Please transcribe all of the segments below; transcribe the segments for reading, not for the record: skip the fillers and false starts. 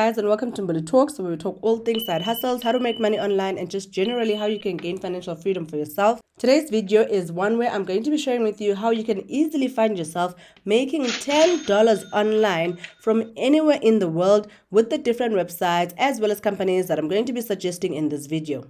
guys, and welcome to Mbuli Talks, where we talk all things side hustles, how to make money online, and just generally how you can gain financial freedom for yourself. Today's video is one where I'm going to be sharing with you how you can easily find yourself making $10 online from anywhere in the world with the different websites as well as companies that I'm going to be suggesting in this video.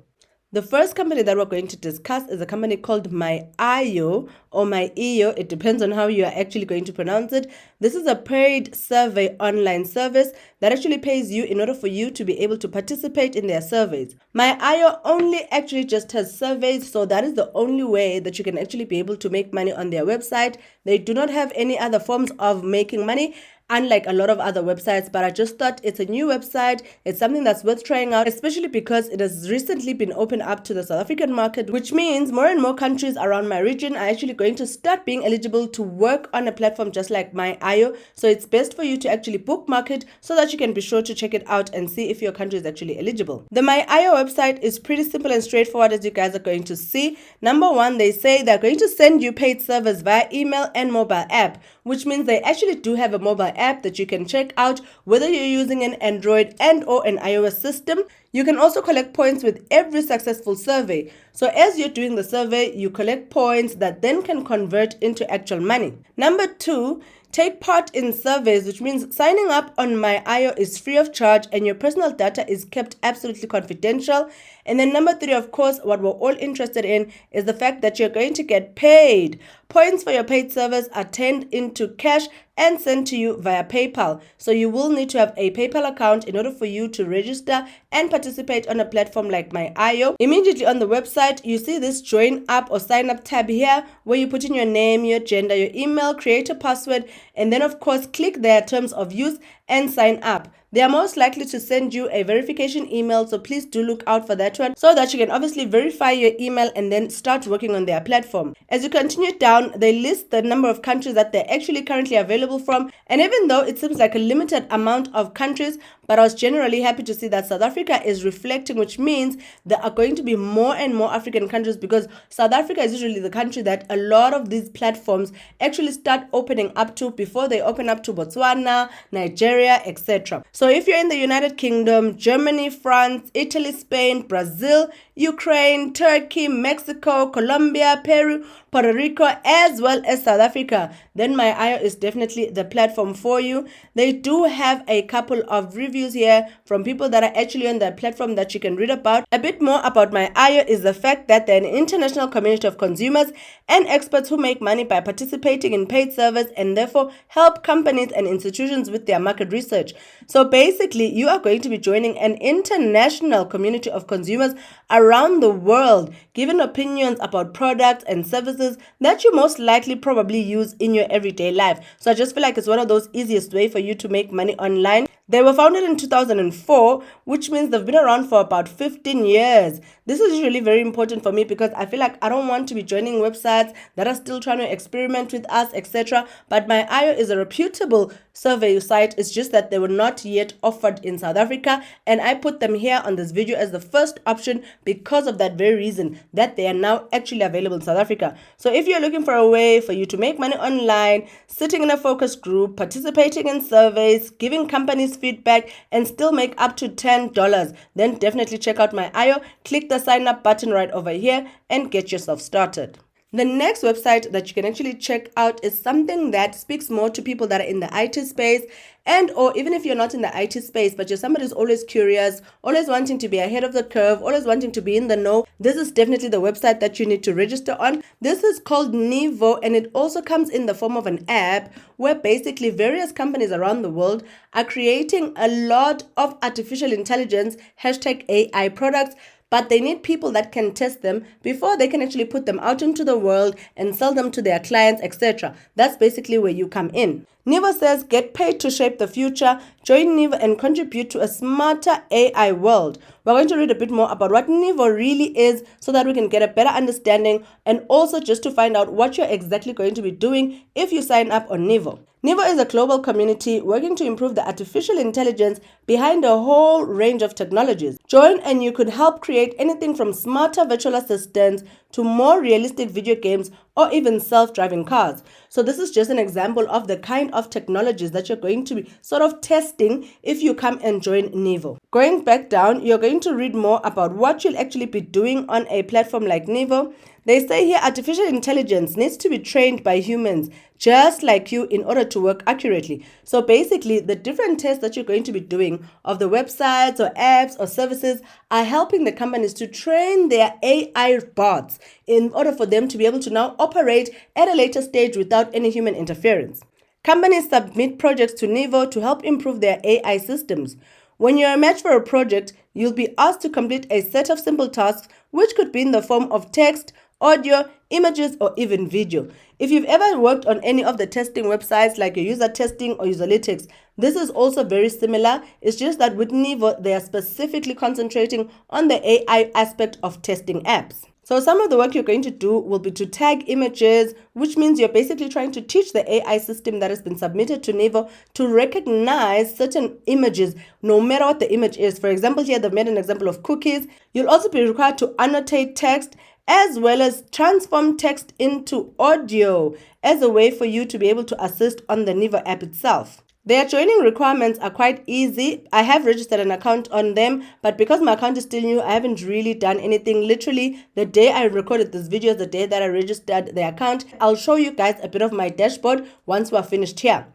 The first company that we're going to discuss is a company called MyIO or MyEO. It depends on how you are actually going to pronounce it. This is a paid survey online service that actually pays you in order for you to be able to participate in their surveys. MyIO only actually just has surveys, so that is the only way that you can actually be able to make money on their website. They do not have any other forms of making money, unlike a lot of other websites, but I just thought it's a new website. It's something that's worth trying out, especially because it has recently been opened up to the South African market, which means more and more countries around my region are actually going to start being eligible to work on a platform just like MyIO. So it's best for you to actually bookmark it so that you can be sure to check it out and see if your country is actually eligible. The MyIO website is pretty simple and straightforward, as you guys are going to see. Number one, they say they're going to send you paid servers via email and mobile app, which means they actually do have a mobile app that you can check out whether you're using an Android and or an iOS system. You can also collect points with every successful survey. So as you're doing the survey, you collect points that then can convert into actual money. Number two, take part in surveys, which means signing up on MyIO is free of charge and your personal data is kept absolutely confidential. And then number three, of course, what we're all interested in is the fact that you're going to get paid. Points for your paid service are turned into cash and sent to you via PayPal. So you will need to have a PayPal account in order for you to register and participate on a platform like MyIO. Immediately on the website, you see this join up or sign up tab here where you put in your name, your gender, your email, create a password, and then of course click their terms of use and sign up. They are most likely to send you a verification email, so please do look out for that one so that you can obviously verify your email and then start working on their platform. As you continue down, they list the number of countries that they're actually currently available from, and even though it seems like a limited amount of countries, but I was generally happy to see that South Africa is reflecting, which means there are going to be more and more African countries, because South Africa is usually the country that a lot of these platforms actually start opening up to before they open up to Botswana, Nigeria, etc. So if you're in the United Kingdom, Germany, France, Italy, Spain, Brazil, Ukraine, Turkey, Mexico, Colombia, Peru, Puerto Rico, as well as South Africa, then MyIO is definitely the platform for you. They do have a couple of reviews here from people that are actually on their platform that you can read about. A bit more about MyIO is the fact that they're an international community of consumers and experts who make money by participating in paid service and therefore help companies and institutions with their market research. So basically, you are going to be joining an international community of consumers around the world, giving opinions about products and services that you most likely probably use in your everyday life. So I just feel like it's one of those easiest way for you to make money online. They were founded in 2004, which means they've been around for about 15 years. This is really very important for me because I feel like I don't want to be joining websites that are still trying to experiment with us, etc. But MyIO is a reputable survey site. It's just that they were not yet offered in South Africa, and I put them here on this video as the first option because of that very reason, that they are now actually available in South Africa. So if you're looking for a way for you to make money online, sitting in a focus group, participating in surveys, giving companies feedback, and still make up to $10, then definitely check out MyIO. Click the sign up button right over here and get yourself started. The next website that you can actually check out is something that speaks more to people that are in the IT space, and or even if you're not in the IT space, but you're somebody who's always curious, always wanting to be ahead of the curve, always wanting to be in the know. This is definitely the website that you need to register on. This is called Nivo, and it also comes in the form of an app where basically various companies around the world are creating a lot of artificial intelligence #AI products, but they need people that can test them before they can actually put them out into the world and sell them to their clients, etc. That's basically where you come in. Nivo says, get paid to shape the future. Join Nivo and contribute to a smarter AI world. We're going to read a bit more about what Nivo really is so that we can get a better understanding, and also just to find out what you're exactly going to be doing if you sign up on Nivo. Nivo is a global community working to improve the artificial intelligence behind a whole range of technologies. Join and you could help create anything from smarter virtual assistants to more realistic video games, or even self-driving cars. So this is just an example of the kind of technologies that you're going to be sort of testing if you come and join Nivo. Going back down, you're going to read more about what you'll actually be doing on a platform like Nivo. They say here artificial intelligence needs to be trained by humans just like you in order to work accurately. So basically, the different tests that you're going to be doing of the websites or apps or services are helping the companies to train their AI bots in order for them to be able to now operate at a later stage without any human interference. Companies submit projects to Nivo to help improve their AI systems. When you're a match for a project, you'll be asked to complete a set of simple tasks, which could be in the form of text, audio, images, or even video. If you've ever worked on any of the testing websites like your user testing or Userlytics, this is also very similar. It's just that with Nivo, they are specifically concentrating on the AI aspect of testing apps. So some of the work you're going to do will be to tag images, which means you're basically trying to teach the AI system that has been submitted to Nivo to recognize certain images, no matter what the image is. For example, here they've made an example of cookies. You'll also be required to annotate text as well as transform text into audio as a way for you to be able to assist on the Nivo app itself. Their joining requirements are quite easy. I have registered an account on them, but because my account is still new, I haven't really done anything. Literally, the day I recorded this video is the day that I registered the account. I'll show you guys a bit of my dashboard once we're finished here.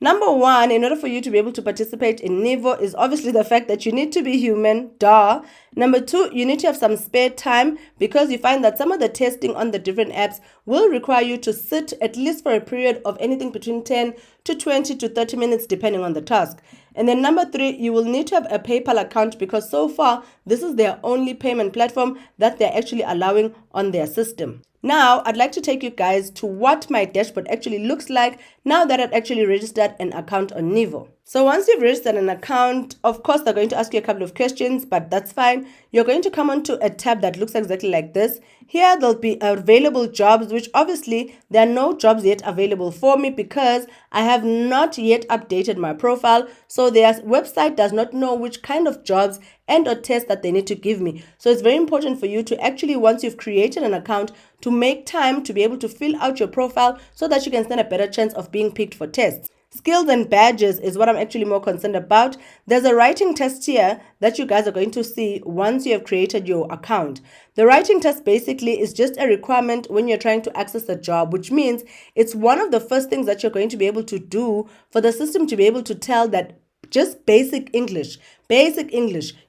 Number one, in order for you to be able to participate in Nivo is obviously the fact that you need to be human, duh. Number two, you need to have some spare time because you find that some of the testing on the different apps will require you to sit at least for a period of anything between 10 to 20 to 30 minutes depending on the task. And then number three, you will need to have a PayPal account because so far this is their only payment platform that they're actually allowing on their system. Now, I'd like to take you guys to what my dashboard actually looks like now that I've actually registered an account on Nivo. So once you've registered an account, of course, they're going to ask you a couple of questions, but that's fine. You're going to come onto a tab that looks exactly like this. Here, there'll be available jobs, which obviously there are no jobs yet available for me because I have not yet updated my profile. So their website does not know which kind of jobs and or tests that they need to give me. So it's very important for you to actually, once you've created an account, to make time to be able to fill out your profile so that you can stand a better chance of being picked for tests. Skills and badges is what I'm actually more concerned about. There's a writing test here that you guys are going to see once you have created your account. The writing test basically is just a requirement when you're trying to access a job, which means it's one of the first things that you're going to be able to do for the system to be able to tell that just basic English,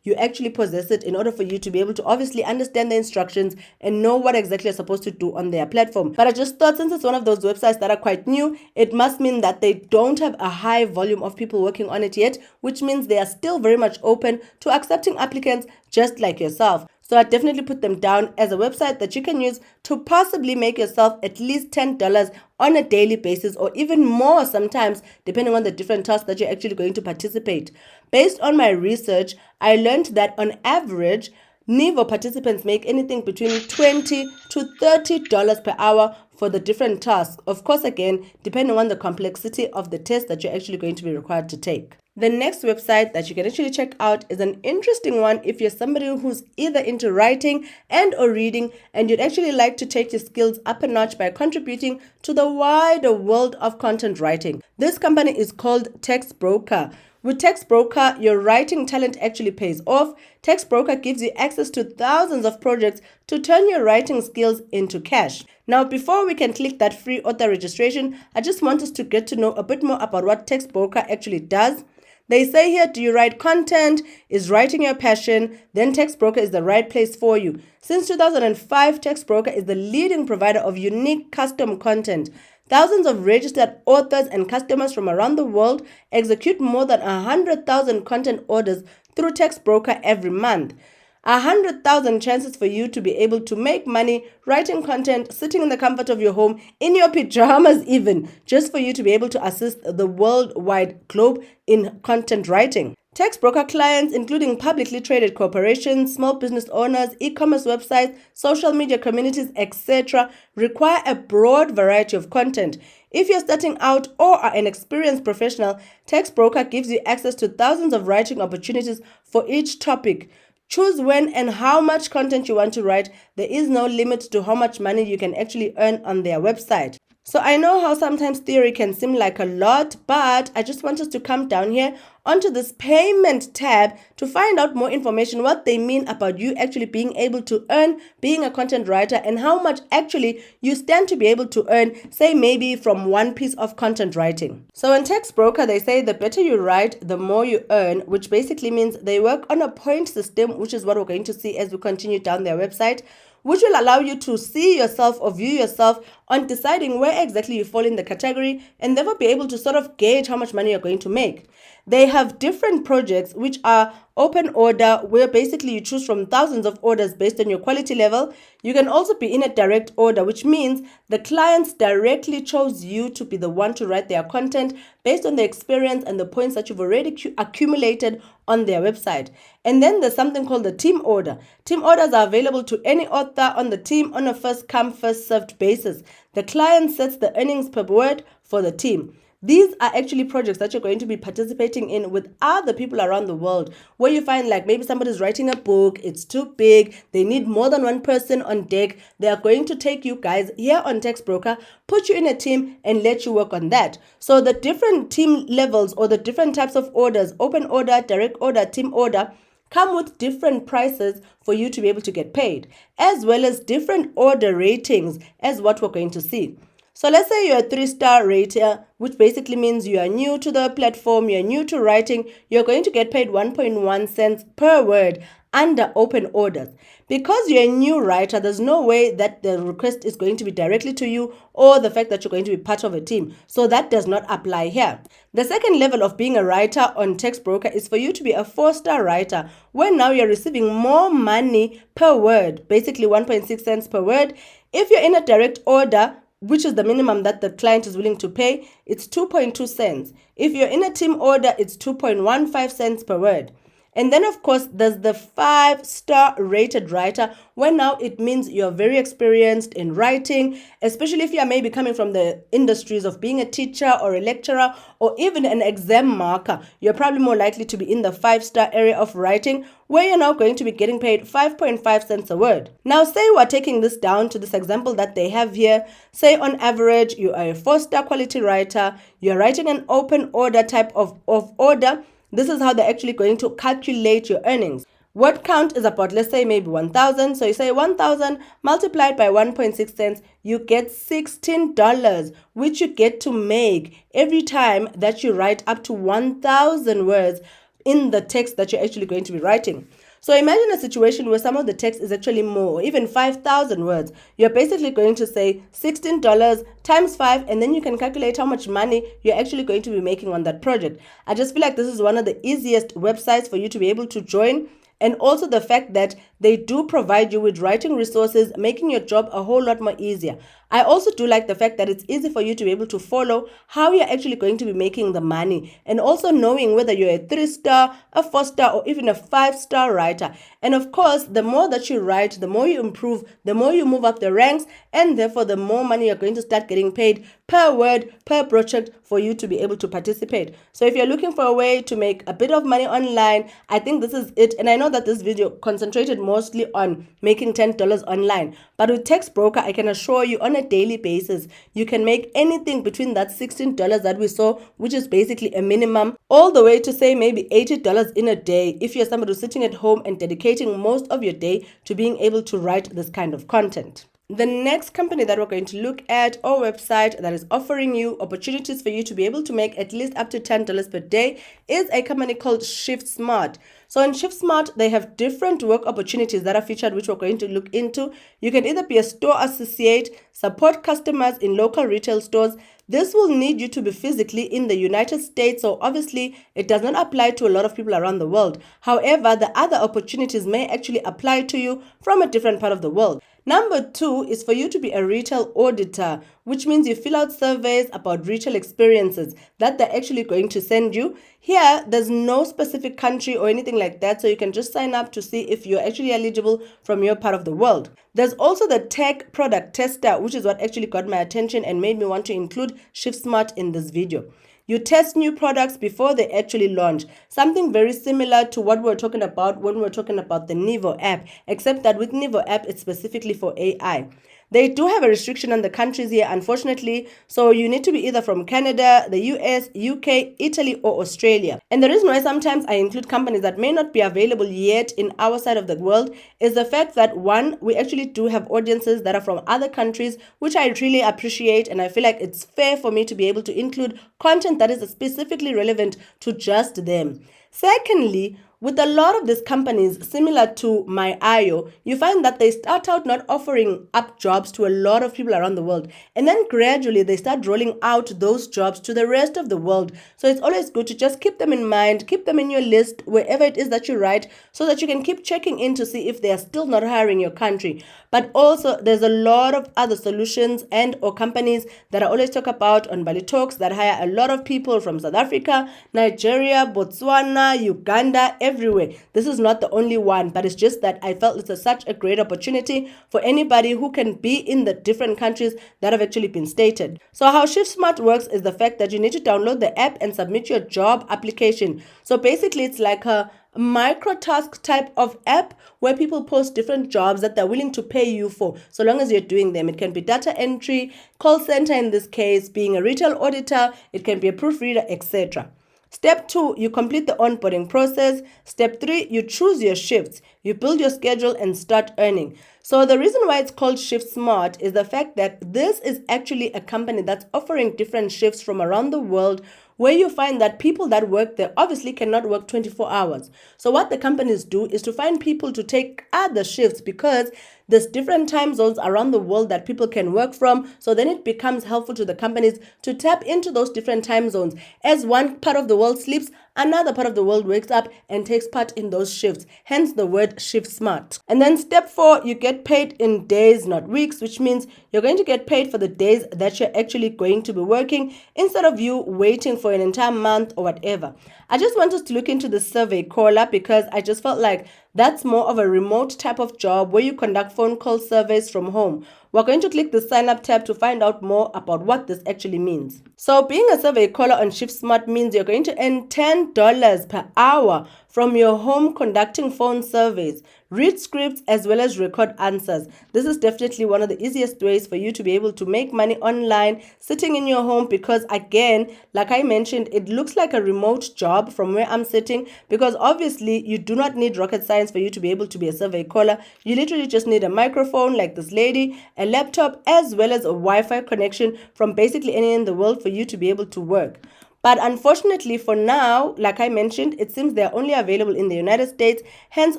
you actually possess it in order for you to be able to obviously understand the instructions and know what exactly you're supposed to do on their platform. But I just thought since it's one of those websites that are quite new, it must mean that they don't have a high volume of people working on it yet, which means they are still very much open to accepting applicants just like yourself. So I definitely put them down as a website that you can use to possibly make yourself at least $10 on a daily basis or even more sometimes, depending on the different tasks that you're actually going to participate. Based on my research, I learned that on average, Nivo participants make anything between $20 to $30 per hour for the different tasks. Of course, again, depending on the complexity of the test that you're actually going to be required to take. The next website that you can actually check out is an interesting one if you're somebody who's either into writing and or reading and you'd actually like to take your skills up a notch by contributing to the wider world of content writing. This company is called TextBroker. With TextBroker, your writing talent actually pays off. TextBroker gives you access to thousands of projects to turn your writing skills into cash. Now, before we can click that free author registration, I just want us to get to know a bit more about what TextBroker actually does. They say here, do you write content? Is writing your passion? Then TextBroker is the right place for you. Since 2005, TextBroker is the leading provider of unique custom content. Thousands of registered authors and customers from around the world execute more than 100,000 content orders through TextBroker every month. 100,000 chances for you to be able to make money writing content, sitting in the comfort of your home, in your pajamas even, just for you to be able to assist the worldwide globe in content writing. TextBroker clients, including publicly traded corporations, small business owners, e-commerce websites, social media communities, etc., require a broad variety of content. If you're starting out or are an experienced professional, TextBroker gives you access to thousands of writing opportunities for each topic. Choose when and how much content you want to write. There is no limit to how much money you can actually earn on their website. So I know how sometimes theory can seem like a lot, but I just want us to come down here onto this payment tab to find out more information, what they mean about you actually being able to earn being a content writer, and how much actually you stand to be able to earn, say maybe from one piece of content writing. So in Textbroker, they say the better you write, the more you earn, which basically means they work on a point system, which is what we're going to see as we continue down their website, which will allow you to see yourself or view yourself on deciding where exactly you fall in the category, and therefore be able to sort of gauge how much money you're going to make. They have different projects which are open order, where basically you choose from thousands of orders based on your quality level. You can also be in a direct order, which means the clients directly chose you to be the one to write their content based on the experience and the points that you've already accumulated on their website. And then there's something called the team order. Team orders are available to any author on the team on a first come, first served basis. The client sets the earnings per word for the team. These are actually projects that you're going to be participating in with other people around the world, where you find like maybe somebody's writing a book, it's too big, they need more than one person on deck. They are going to take you guys here on Textbroker, put you in a team and let you work on that. So the different team levels or the different types of orders, open order, direct order, team order, come with different prices for you to be able to get paid, as well as different order ratings, as what we're going to see. So let's say you're a 3-star rater, which basically means you are new to the platform, you're new to writing, you're going to get paid 1.1 cents per word under open orders. Because you're a new writer, there's no way that the request is going to be directly to you, or the fact that you're going to be part of a team. So that does not apply here. The second level of being a writer on Textbroker is for you to be a 4-star writer, where now you're receiving more money per word, basically 1.6 cents per word. If you're in a direct order, which is the minimum that the client is willing to pay, it's 2.2 cents. If you're in a team order, it's 2.15 cents per word. And then, of course, there's the 5-star rated writer, where now it means you're very experienced in writing, especially if you are maybe coming from the industries of being a teacher or a lecturer or even an exam marker. You're probably more likely to be in the 5-star area of writing, where you're now going to be getting paid 5.5 cents a word. Now, say we're taking this down to this example that they have here. Say on average, you are a 4-star quality writer, you're writing an open order type of order. This is how they're actually going to calculate your earnings. Word count is about, let's say, maybe 1,000. So you say 1,000 multiplied by 1.6 cents, you get $16, which you get to make every time that you write up to 1,000 words in the text that you're actually going to be writing. So imagine a situation where some of the text is actually more, even 5,000 words. You're basically going to say $16 times 5, and then you can calculate how much money you're actually going to be making on that project. I just feel like this is one of the easiest websites for you to be able to join. And also the fact that they do provide you with writing resources, making your job a whole lot more easier. I also do like the fact that it's easy for you to be able to follow how you're actually going to be making the money, and also knowing whether you're a 3-star, a 4-star, or even a 5-star writer. And of course, the more that you write, the more you improve, the more you move up the ranks, and therefore the more money you're going to start getting paid per word, per project, for you to be able to participate. So if you're looking for a way to make a bit of money online, I think this is it. And I know that this video concentrated mostly on making $10 online, but with Textbroker, I can assure you on a daily basis, you can make anything between that $16 that we saw, which is basically a minimum, all the way to say maybe $80 in a day, if you're somebody who's sitting at home and dedicating most of your day to being able to write this kind of content. The next company that we're going to look at, or website that is offering you opportunities for you to be able to make at least up to $10 per day, is a company called ShiftSmart. So in ShiftSmart, they have different work opportunities that are featured, which we're going to look into. You can either be a store associate, support customers in local retail stores. This will need you to be physically in the United States, so obviously it does not apply to a lot of people around the world. However, the other opportunities may actually apply to you from a different part of the world. Number 2 is for you to be a retail auditor, which means you fill out surveys about retail experiences that they're actually going to send you. Here, there's no specific country or anything like that, so you can just sign up to see if you're actually eligible from your part of the world. There's also the tech product tester, which is what actually got my attention and made me want to include ShiftSmart in this video. You test new products before they actually launch. Something very similar to what we were talking about when we were talking about the Nivo app, except that with Nivo app, it's specifically for AI. They do have a restriction on the countries here, unfortunately, so you need to be either from Canada, the US, UK, Italy, or Australia. And the reason why sometimes I include companies that may not be available yet in our side of the world is the fact that, one, we actually do have audiences that are from other countries, which I really appreciate, and I feel like it's fair for me to be able to include content that is specifically relevant to just them. Secondly, with a lot of these companies, similar to MyIO, you find that they start out not offering up jobs to a lot of people around the world. And then gradually they start rolling out those jobs to the rest of the world. So it's always good to just keep them in mind, keep them in your list, wherever it is that you write, so that you can keep checking in to see if they are still not hiring your country. But also, there's a lot of other solutions and or companies that I always talk about on Bali Talks that hire a lot of people from South Africa, Nigeria, Botswana, Uganda, everywhere. This is not the only one, but it's just that I felt it's such a great opportunity for anybody who can be in the different countries that have actually been stated. So how ShiftSmart works is the fact that you need to download the app and submit your job application. So basically, it's like a micro task type of app where people post different jobs that they're willing to pay you for, so long as you're doing them. It can be data entry, call center in this case, being a retail auditor, it can be a proofreader, etc. Step 2, you complete the onboarding process. Step 3, you choose your shifts, you build your schedule and start earning. So the reason why it's called ShiftSmart is the fact that this is actually a company that's offering different shifts from around the world, where you find that people that work there obviously cannot work 24 hours. So what the companies do is to find people to take other shifts, because there's different time zones around the world that people can work from. So then it becomes helpful to the companies to tap into those different time zones. As one part of the world sleeps, another part of the world wakes up and takes part in those shifts. Hence the word ShiftSmart. And then step 4, you get paid in days, not weeks, which means you're going to get paid for the days that you're actually going to be working, instead of you waiting for an entire month or whatever. I just want us to look into the survey caller, because I just felt like that's more of a remote type of job where you conduct phone call surveys from home. We're going to click the sign up tab to find out more about what this actually means. So being a survey caller on ShiftSmart means you're going to earn $10 per hour from your home conducting phone surveys, read scripts, as well as record answers. This is definitely one of the easiest ways for you to be able to make money online sitting in your home, because again, like I mentioned, it looks like a remote job from where I'm sitting, because obviously you do not need rocket science for you to be able to be a survey caller. You literally just need a microphone like this lady, a laptop, as well as a Wi-Fi connection from basically anywhere in the world for you to be able to work. But unfortunately for now, like I mentioned, it seems they're only available in the United States, hence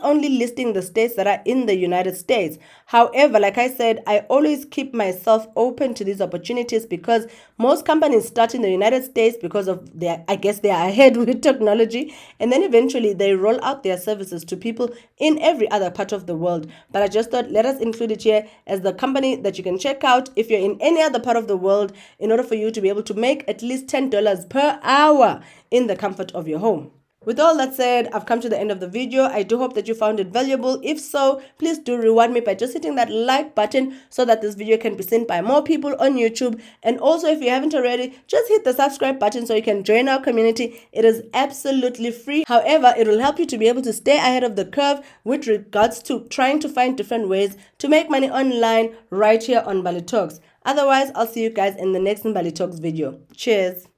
only listing the states that are in the United States. However, like I said, I always keep myself open to these opportunities, because most companies start in the United States because of their, I guess they are ahead with technology, and then eventually they roll out their services to people in every other part of the world. But I just thought, let us include it here as the company that you can check out if you're in any other part of the world, in order for you to be able to make at least $10 per hour in the comfort of your home. With all that said, I've come to the end of the video. I do hope that you found it valuable. If so, please do reward me by just hitting that like button, so that this video can be seen by more people on YouTube. And also, if you haven't already, just hit the subscribe button so you can join our community. It is absolutely free. However, it will help you to be able to stay ahead of the curve with regards to trying to find different ways to make money online right here on Bali Talks. Otherwise, I'll see you guys in the next Bali Talks video. Cheers.